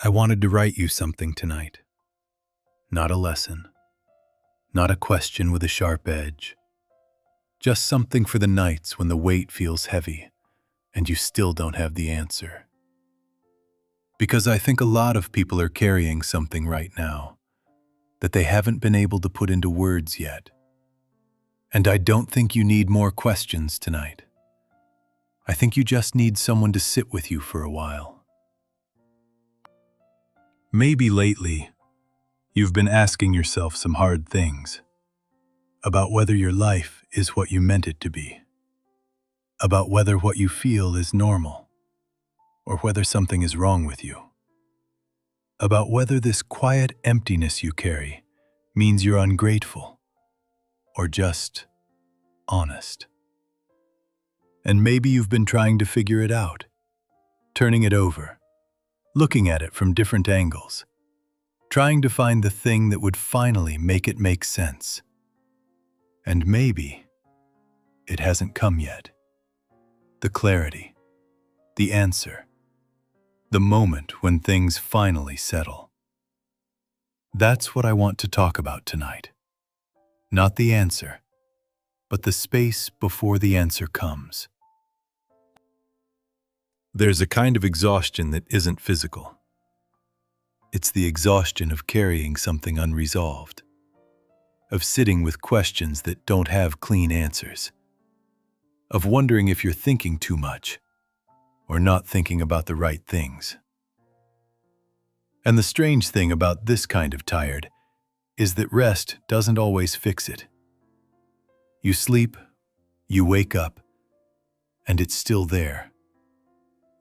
I wanted to write you something tonight. Not a lesson, not a question with a sharp edge. Just something for the nights when the weight feels heavy and you still don't have the answer. Because I think a lot of people are carrying something right now that they haven't been able to put into words yet. And I don't think you need more questions tonight. I think you just need someone to sit with you for a while. Maybe lately, you've been asking yourself some hard things about whether your life is what you meant it to be, about whether what you feel is normal, or whether something is wrong with you, about whether this quiet emptiness you carry means you're ungrateful or just honest. And maybe you've been trying to figure it out, turning it over, looking at it from different angles, trying to find the thing that would finally make it make sense. And maybe it hasn't come yet. The clarity, the answer, the moment when things finally settle. That's what I want to talk about tonight. Not the answer, but the space before the answer comes. There's a kind of exhaustion that isn't physical. It's the exhaustion of carrying something unresolved, of sitting with questions that don't have clean answers, of wondering if you're thinking too much or not thinking about the right things. And the strange thing about this kind of tired is that rest doesn't always fix it. You sleep, you wake up, and it's still there.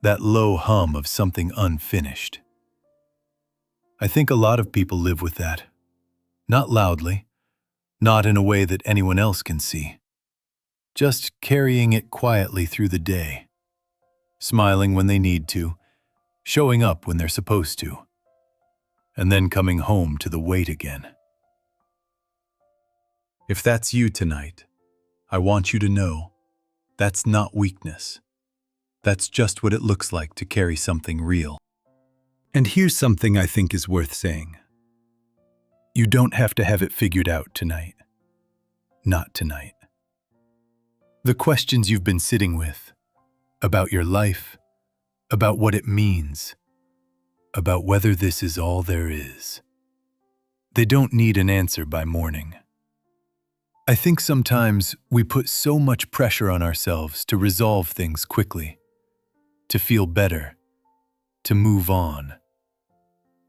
That low hum of something unfinished. I think a lot of people live with that. Not loudly, not in a way that anyone else can see. Just carrying it quietly through the day. Smiling when they need to, showing up when they're supposed to, and then coming home to the weight again. If that's you tonight, I want you to know that's not weakness. That's just what it looks like to carry something real. And here's something I think is worth saying. You don't have to have it figured out tonight. Not tonight. The questions you've been sitting with, about your life, about what it means, about whether this is all there is, they don't need an answer by morning. I think sometimes we put so much pressure on ourselves to resolve things quickly, to feel better, to move on,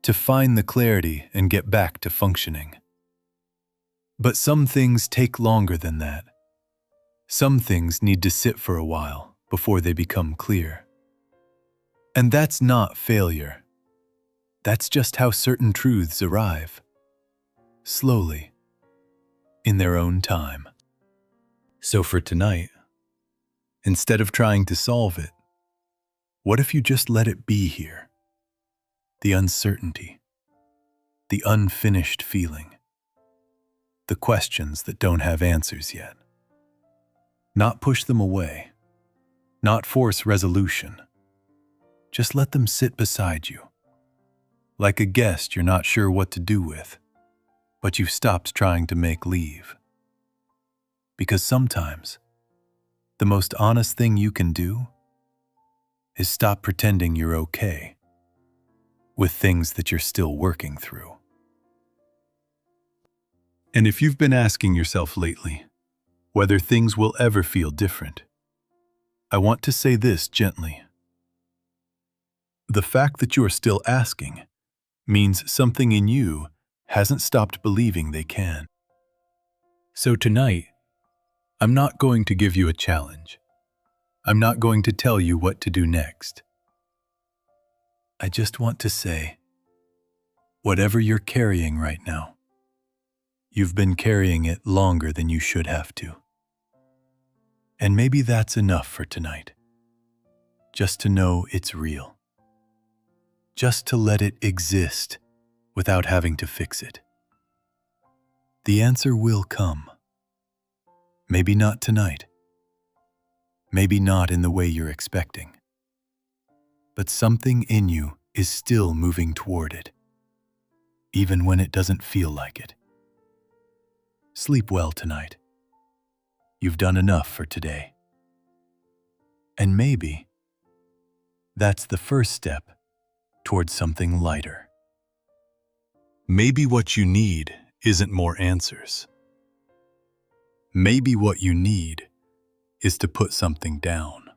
to find the clarity and get back to functioning. But some things take longer than that. Some things need to sit for a while before they become clear. And that's not failure. That's just how certain truths arrive. Slowly. In their own time. So for tonight, instead of trying to solve it, what if you just let it be here? The uncertainty, the unfinished feeling, the questions that don't have answers yet. Not push them away, not force resolution. Just let them sit beside you, like a guest you're not sure what to do with, but you've stopped trying to make leave. Because sometimes, the most honest thing you can do is stop pretending you're okay with things that you're still working through. And if you've been asking yourself lately whether things will ever feel different, I want to say this gently. The fact that you are still asking means something in you hasn't stopped believing they can. So tonight, I'm not going to give you a challenge. I'm not going to tell you what to do next. I just want to say, whatever you're carrying right now, you've been carrying it longer than you should have to. And maybe that's enough for tonight. Just to know it's real. Just to let it exist without having to fix it. The answer will come. Maybe not tonight. Maybe not in the way you're expecting. But something in you is still moving toward it, even when it doesn't feel like it. Sleep well tonight. You've done enough for today. And maybe that's the first step towards something lighter. Maybe what you need isn't more answers. Maybe what you need is to put something down.